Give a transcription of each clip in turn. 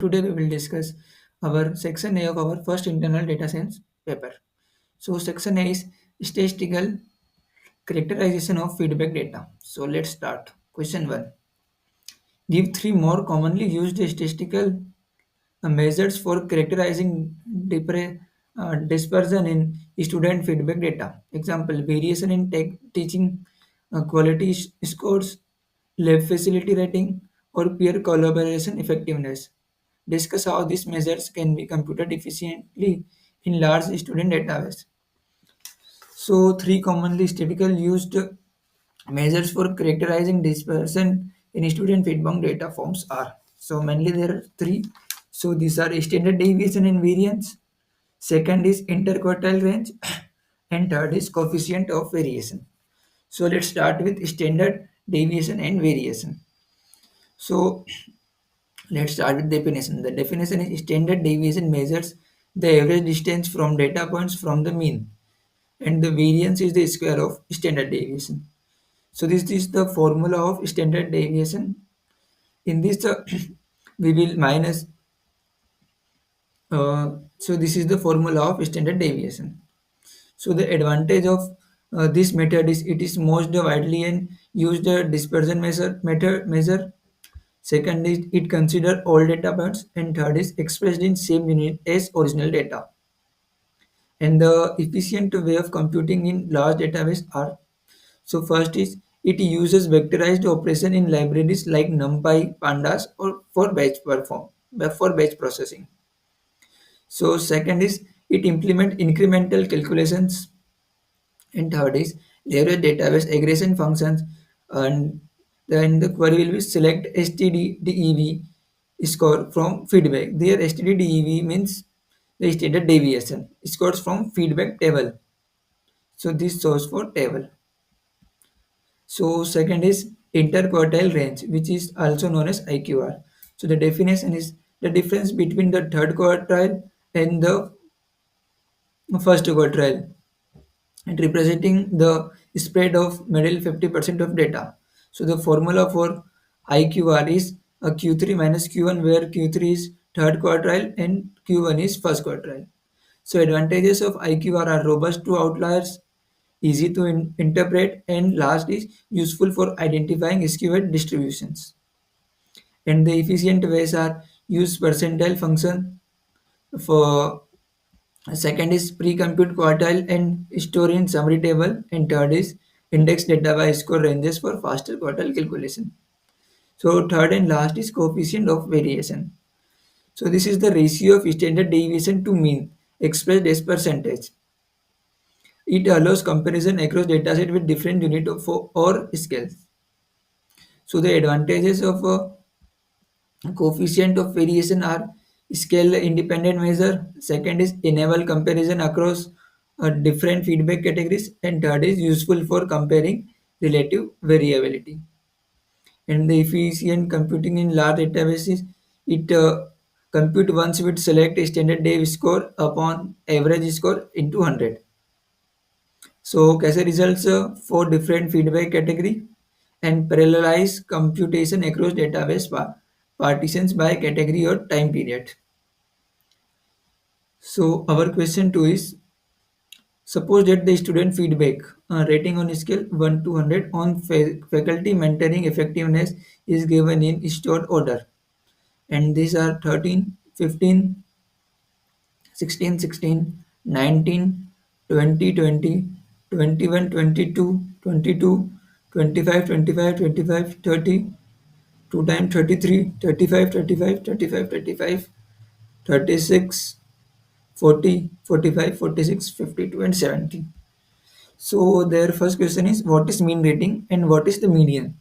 Today we will discuss our section A of our first internal data science paper. So section A is statistical characterization of feedback data. So let's start. Question 1. Give three more commonly used statistical measures for characterizing dispersion in student feedback data. Example, variation in teaching quality scores, lab facility rating, or peer collaboration effectiveness. Discuss how these measures can be computed efficiently in large student database. So, three commonly statistical used measures for characterizing dispersion in student feedback data forms are. So, mainly there are three. So, these are standard deviation and variance. Second is interquartile range, and third is coefficient of variation. So, let's start with standard deviation and variation. So, let's start with definition. The definition is standard deviation measures the average distance from data points from the mean, and the variance is the square of standard deviation. So this is the formula of standard deviation. In this, we will minus. So this is the formula of standard deviation. So the advantage of this method is it is most widely and used dispersion measure. Second is it consider all data points, and third is expressed in same unit as original data. And the efficient way of computing in large database are, so first is it uses vectorized operation in libraries like NumPy, Pandas, or for batch processing. So second is it implement incremental calculations, and third is leverage database aggregation functions, and then the query will be select stddev score from feedback. There stddev means the standard deviation scores from feedback table. So this shows for table. So second is interquartile range, which is also known as IQR. So the definition is the difference between the third quartile and the first quartile, and representing the spread of middle 50% of data. So the formula for IQR is a Q3 minus Q1, where Q3 is third quartile and Q1 is first quartile. So advantages of IQR are robust to outliers, easy to interpret, and last is useful for identifying skewed distributions. And the efficient ways are use percentile function for, second is pre-compute quartile and store in summary table, and third is index data by score ranges for faster quartile calculation. So third and last is coefficient of variation. So this is the ratio of standard deviation to mean expressed as percentage. It allows comparison across dataset with different unit of or scales. So the advantages of coefficient of variation are scale independent measure. Second is enable comparison across different feedback categories, and third is useful for comparing relative variability. And the efficient computing in large databases, it compute once with select standard dev score upon average score into 100. So Kaiser results for different feedback category, and parallelize computation across database partitions by category or time period. So our question 2 is, suppose that the student feedback rating on a scale 1 to 100 on faculty mentoring effectiveness is given in stored order, and these are 13, 15, 16, 16, 19, 20, 20, 21, 22, 22, 25, 25, 25, 30, 2 times 33, 35, 35, 35, 35, 36, 40, 45, 46, 52, and 70. So their first question is, what is mean rating and what is the median?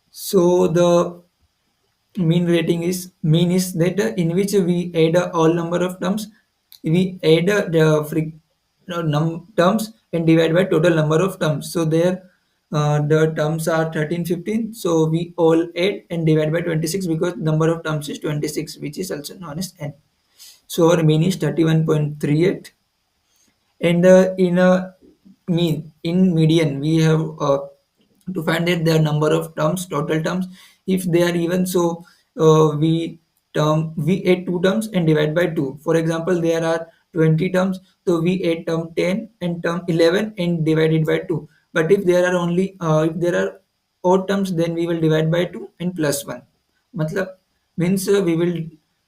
So the mean rating is, mean is that in which we add all number of terms, we add the terms and divide by total number of terms. So there the terms are 13, 15, so we all add and divide by 26 because number of terms is 26, which is also known as n. So our mean is 31.38, and in a median we have to find that the number of terms, total terms, if they are even, so we term, we add two terms and divide by 2. For example, there are 20 terms, so we add term 10 and term 11 and divide it by 2. But if there are only if there are odd terms, then we will divide by 2 and plus 1. Matlab means we will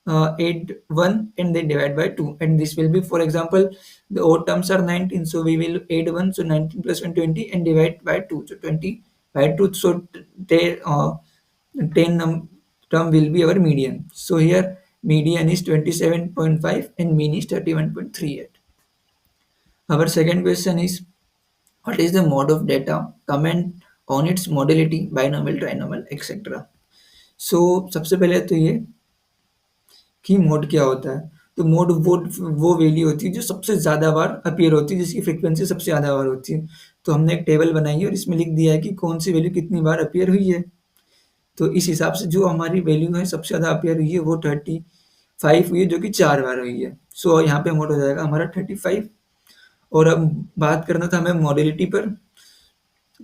add 1 and then divide by 2, and this will be, for example, the odd terms are 19, so we will add 1, so 19 plus 1 20 and divide by 2, so 20 by 2. So 10 term will be our median. So here median is 27.5 and mean is 31.38. Our second question is, what is the mode of data? Comment on its modality, binomial, trinomial, etc. So सबसे पहले तो ये कि mode क्या होता है। तो mode वो वैल्यू होती है जो सबसे ज़्यादा बार अपीयर होती है, जिसकी फ्रीक्वेंसी सबसे ज़्यादा बार होती है। तो हमने एक टेबल बनाई है और इसमें लिख दिया है कि कौन सी वैल्यू कितनी बार अपीयर हुई है। तो इस हिसाब से जो हमारी वैल्यू है सबसे ज़्यादा अपीयर हुई है वो 35 हुई है, जो कि 4 बार हुई है। सो यहाँ पे मोड हो जाएगा हमारा 35। और अब बात करना था हमें मॉडलिटी पर।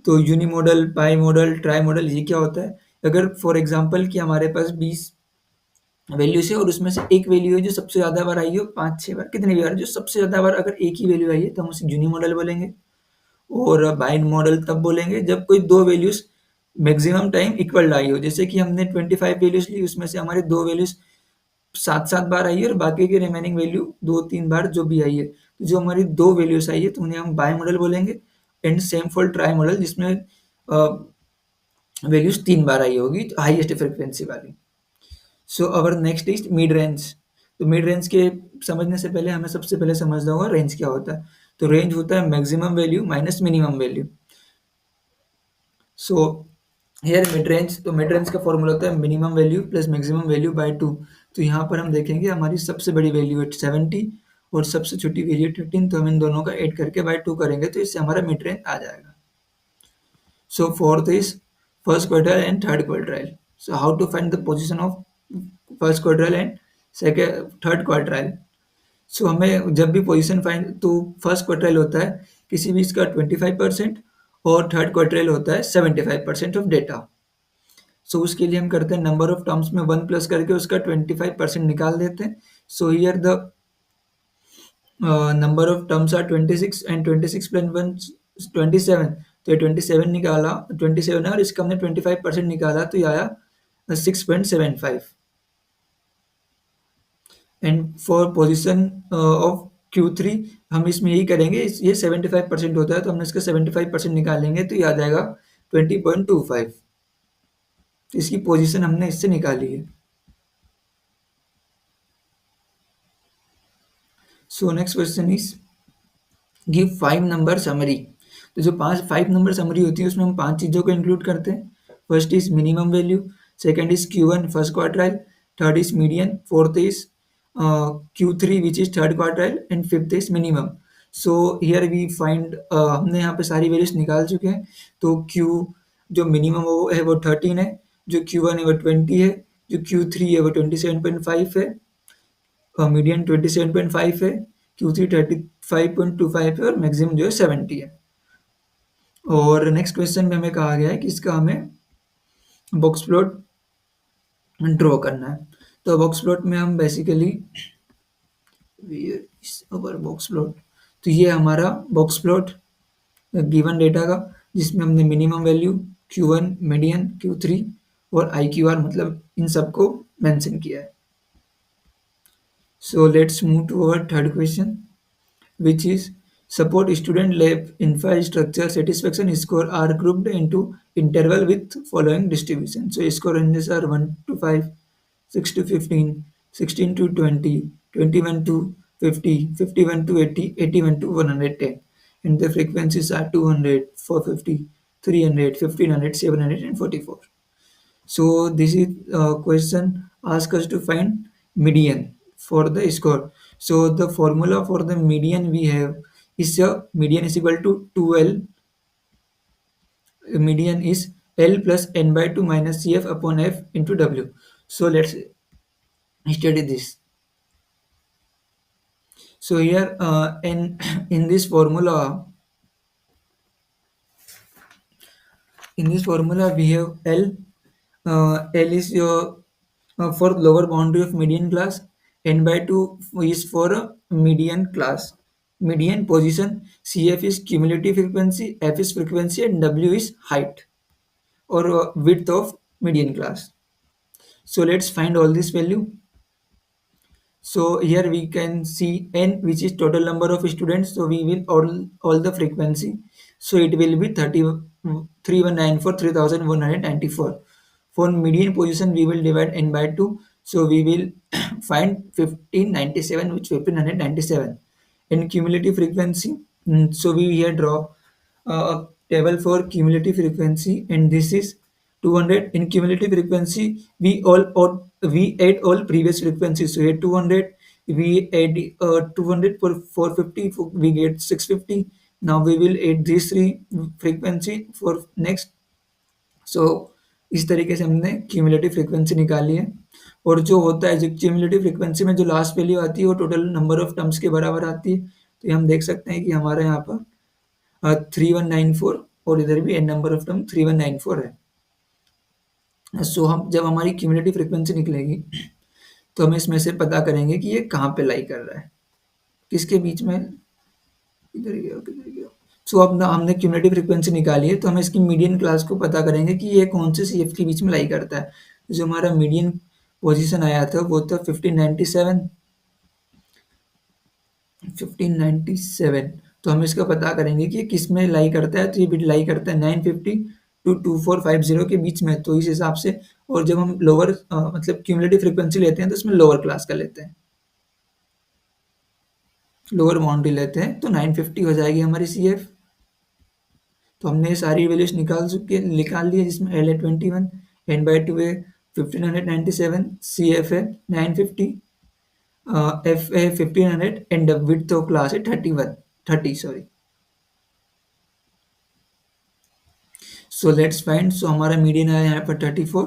तो unimodal, bimodal, trimodal, ये क्या होता है? अगर फॉर एग्जांपल कि हमारे पास 20 वैल्यूज है और उसमें से एक वैल्यू है जो सबसे ज़्यादा बार आई हो, 5-6 बार, कितनी बार, जो सबसे ज़्यादा बार अगर एक ही वैल्यू आई है तो हम उसे यूनी मॉडल बोलेंगे। और बाइंड मॉडल तब बोलेंगे जब कोई दो वैल्यूज मैक्सिमम टाइम इक्वल आई हो। जैसे कि हमने 25 वैल्यूज ली, उसमें से हमारे दो वैल्यूज 7-7 बार आई है और बाकी की रिमेनिंग वैल्यू 2-3 बार जो भी आई है। तो जो हमारी दो वैल्यूज आई है तो उन्हें हम बाई मॉडल बोलेंगे। And same for trimodal, जिसमें वैल्यूज 3 बार आई होगी, तो हाईएस्ट फ्रिक्वेंसी वाली। So our next is mid range. तो मिड रेंज के समझने से पहले हमें सबसे पहले समझना होगा रेंज क्या होता है। तो रेंज होता है maximum value minus minimum value. So here mid range, तो मिड रेंज का फॉर्मूला होता है minimum value plus maximum value by 2। तो यहाँ पर हम देखेंगे हमारी सबसे बड़ी वैल्यू है 70 और सबसे छोटी वैल्यू 13, तो हम इन दोनों का ऐड करके बाय 2 करेंगे तो इससे हमारा मिड रेंज आ जाएगा। So fourth is first quartile and third quartile. So how to find the position of first quartile and second third quartile? सो हमें जब भी पोजीशन फाइंड, तो फर्स्ट क्वार्टाइल होता है किसी भी इसका 25% और थर्ड क्वार्टाइल होता है 75% ऑफ डेटा। सो उसके लिए हम करते हैं नंबर ऑफ टर्म्स में 1 प्लस करके उसका 25% निकाल देते हैं। So here the number of terms are 26 and 26 plus 1 27। तो ये 27 निकाला, 27 है और इसका हमने 25% निकाला तो ये आया 6.75। And for position of Q3 हम इसमें यही करेंगे, ये 75% होता है तो हमने इसका 75% निकालेंगे तो ये आ जाएगा 20.25। इसकी पोजीशन हमने इससे निकाली है। So next question is give 5 number summary. तो जो 5 नंबर समरी होती है उसमें हम 5 चीज़ों को इंक्लूड करते हैं। First is minimum value, second is Q1 first quartile, third is median, fourth is Q3 which is third quartile and fifth is minimum. So here we find, हमने यहाँ पे सारी वैल्यूज निकाल चुके हैं। तो Q जो मिनिमम वो है वो 13 है, जो Q1 है वो 20 है, जो Q3 है वो 27.5 है, मीडियन 27.5 है, Q3 35.25 है और मैक्सिमम जो है 70 है। और नेक्स्ट क्वेश्चन में हमें कहा गया है कि इसका हमें बॉक्स प्लॉट ड्रॉ करना है। तो बॉक्स प्लॉट में हम बेसिकली बॉक्स प्लॉट, तो ये हमारा बॉक्स प्लॉट गिवन डेटा का, जिसमें हमने minimum value Q1, median Q3 और IQR मतलब इन सबको मेंशन किया है। So let's move to our third question which is support student lab infrastructure satisfaction score are grouped into interval with following distribution. So score ranges are 1 to 5, 6 to 15, 16 to 20, 21 to 50, 51 to 80, 81 to 110. And the frequencies are 200, 450, 300, 1500, 700 and 44. So this is question ask us to find median for the score. So the formula for the median we have is median is equal to 2L. Median is L plus n by 2 minus CF upon F into W. So let's study this. So here in this formula, we have L. L is your For lower boundary of median class, n by 2 is for a median class. Median position, CF is cumulative frequency, F is frequency, and W is height or width of median class. So let's find all this value. So here we can see n, which is total number of students. So we will all the frequency. So it will be 3194 3194. For median position, we will divide n by 2. So we will find 1597, which 1597. In cumulative frequency, so we here draw a table for cumulative frequency, and this is 200. In cumulative frequency, we add all previous frequencies. So here 200, we add 200 for 450, we get 650. Now we will add these three frequency for next. सो इस तरीके से हमने cumulative frequency निकाली है। और जो होता है, जो क्यूमुलेटिव फ्रीक्वेंसी में जो लास्ट वैल्यू आती है वो टोटल नंबर ऑफ टर्म्स के बराबर आती है। तो ये हम देख सकते हैं कि हमारे यहाँ पर 3194 और इधर भी एन नंबर ऑफ टर्म 3194 है। सो हम जब हमारी क्यूमुलेटिव फ्रीक्वेंसी निकलेगी तो हम इसमें से पता करेंगे कि ये कहाँ पे लाई कर रहा है, किसके बीच में। इधर गया, किधर गया। सो अब ना हमने क्यूमुलेटिव फ्रीक्वेंसी निकाली है, तो हम इसकी मीडियन क्लास को पता करेंगे कि ये कौन से सीएफ के बीच में लाई करता है। जो हमारा मीडियन पोजीशन आया था वो था 1597। 1597, तो हम इसका पता करेंगे कि ये किस में लाई करता है। तो ये बिट लाई करता है 950 टू 2450 के बीच में। तो इस हिसाब से, और जब हम लोअर मतलब क्यूमुलेटिव फ्रीक्वेंसी लेते हैं तो उसमें लोअर क्लास का लेते हैं, लोअर बाउंड्री लेते हैं, तो 950 हो जाएगी हमारी सीएफ। तो हमने ये सारी वैल्यूज निकाल ली है, जिसमें एल है 21, एन बाई 2 है 1597, सी एफ है 950, एफ है 1500 एंड विड्थ ऑफ क्लास है 30 sorry. So let's find. So हमारा मीडियन आया यहाँ पर 34,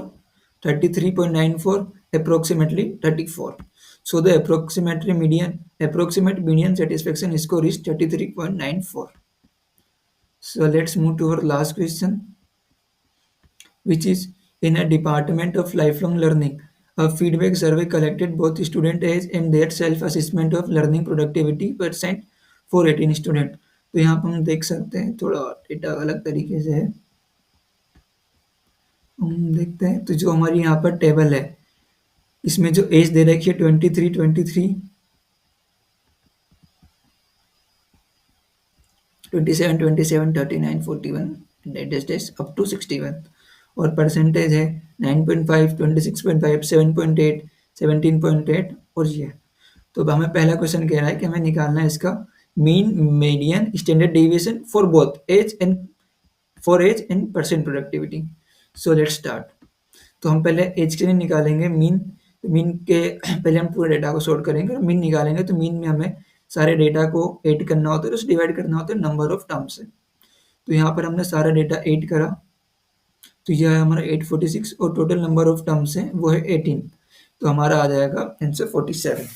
33.94, approximately 34। So the approximate median satisfaction score is 33.94। So let's move to our last question, which is in a department of lifelong learning. A feedback survey collected both student age and their self-assessment of learning productivity percent for 18 student. तो यहाँ पर हम देख सकते हैं, थोड़ा data अलग तरीके से है, हम देखते हैं। तो जो हमारी यहाँ पर टेबल है, इसमें जो एज दे रखी है 23, 23, 27, 27, 39, 41 dash अप टू 61। और परसेंटेज है 9.5, 26.5, 7.8, 17.8 और ये। तो अब हमें पहला क्वेश्चन कह रहा है कि हमें निकालना है इसका mean, median, standard deviation for both age and percent productivity. So let's start. तो हम पहले एज के लिए निकालेंगे मीन। मीन के पहले हम पूरे डेटा को सॉर्ट करेंगे और मीन निकालेंगे। तो मीन में हमें सारे डेटा को ऐड करना होता है, तो उसे डिवाइड करना होता है नंबर ऑफ टर्म्स से। तो यहाँ पर हमने सारा डेटा ऐड करा, तो यह है हमारा 846 और टोटल नंबर ऑफ टर्म्स है वो है 18। तो हमारा आ जाएगा आंसर 47।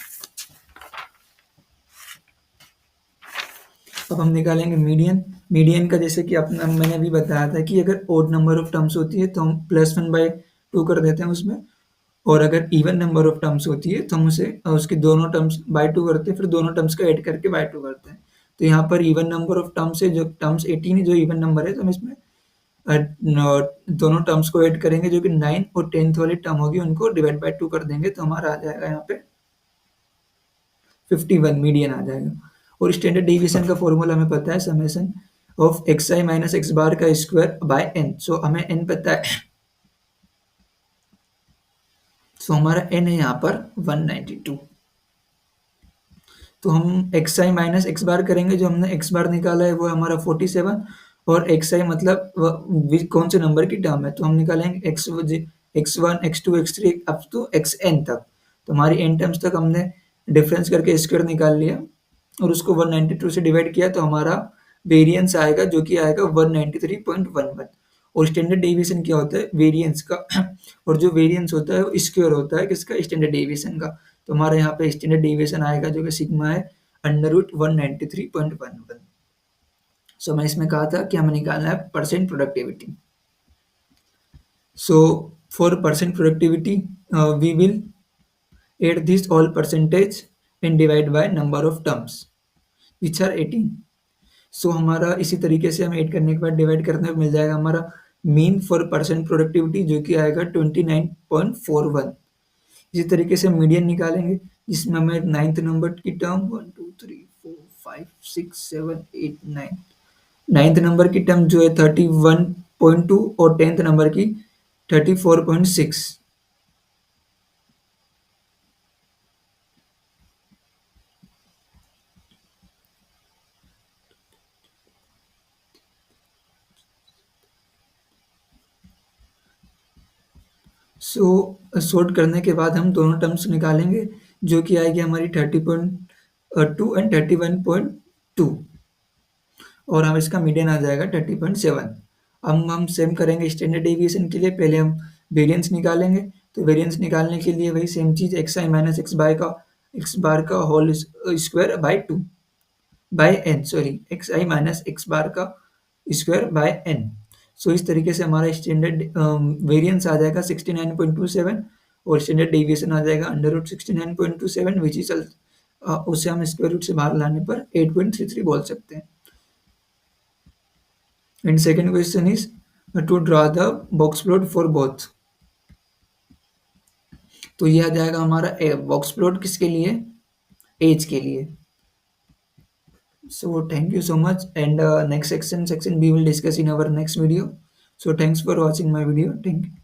अब हम निकालेंगे मीडियन। मीडियन का जैसे कि अपना मैंने अभी बताया था कि अगर ओड नंबर ऑफ टर्म्स होती है तो हम +1/2 कर देते हैं उसमें, और अगर इवन नंबर ऑफ टर्म्स होती है तो हम उसे उसकी दोनों टर्म्स बाय 2 करते हैं, फिर दोनों टर्म्स को ऐड करके बाय 2 करते हैं। तो यहाँ पर इवन नंबर ऑफ टर्म्स है, जो टर्म्स 18 है, जो इवन नंबर है, तो हम इसमें दोनों टर्म्स को ऐड करेंगे, जो कि 9 और 10th वाली टर्म होगी, उनको डिवाइड बाय 2 कर देंगे, तो हमारा आ जाएगा यहाँ पे 51 मीडियन आ जाएगा। और स्टैंडर्ड डेविएशन का फॉर्मूला हमें पता है, summation of xi minus x बार का स्क्वायर बाय n। सो हमें n पता है, सो हमारा n है यहाँ पर 192। तो हम xi माइनस x बार करेंगे, जो हमने x बार निकाला है वो है हमारा 47, और xi मतलब कौन से नंबर की टर्म है, तो हम निकालेंगे x1, x2, x3 up to xn तक। तो हमारी n टर्म्स तक हमने डिफरेंस करके स्क्वायर निकाल लिया और उसको 192 से डिवाइड किया, तो हमारा वेरिएंस आएगा, जो कि आएगा 193.11। और स्टैंडर्ड डेविएशन क्या होता है, वेरिएंस का, और जो वेरिएंस होता है वो स्क्वायर होता है किसका, स्टैंडर्ड डेविएशन का। तो हमारे यहाँ पे स्टैंडर्ड डेविएशन आएगा, जो कि सिग्मा है √193.11। सो मैं इसमें कहा था कि हमें निकालना है percent productivity. So for percent productivity we will add this all percentage and divide by number of terms which are 18. सो हमारा इसी तरीके से हम ऐड करने के बाद डिवाइड करने पे मिल जाएगा हमारा मीन फॉर परसेंट प्रोडक्टिविटी जो कि आएगा 29.41। इसी तरीके से मीडियन निकालेंगे जिसमें हमें नाइन्थ नंबर की टर्म 1 2 3 4 5 6 7 8 9, नाइन्थ नंबर की टर्म जो है 31.2 और टेंथ नंबर की 34.6। सो सॉर्ट करने के बाद हम दोनों टर्म्स निकालेंगे जो कि आएगी हमारी 30.2 एंड 31.2 और हम इसका मीडियन आ जाएगा 30.7। अब हम सेम करेंगे स्टैंडर्ड डेविएशन के लिए। पहले हम वेरिएंस निकालेंगे, तो वेरिएंस निकालने के लिए वही सेम चीज़ x i minus x bar का whole square by two by n, sorry x i minus x bar का स्क्वायर बाय एन। सो इस तरीके से हमारा स्टैंडर्ड वेरिएंस आ जाएगा 69.27 और स्टैंडर्ड डेविएशन आ जाएगा अंडर रूट 69.27 विच इज उसे हम स्क्वायर रूट से बाहर लाने पर 8.33 बोल सकते हैं। And second question is to draw the box plot for both. तो ये आ जाएगा हमारा बॉक्स प्लॉट किसके लिए, एज के लिए। So thank you so much, and next section we will discuss in our next video. So thanks for watching my video. Thank you.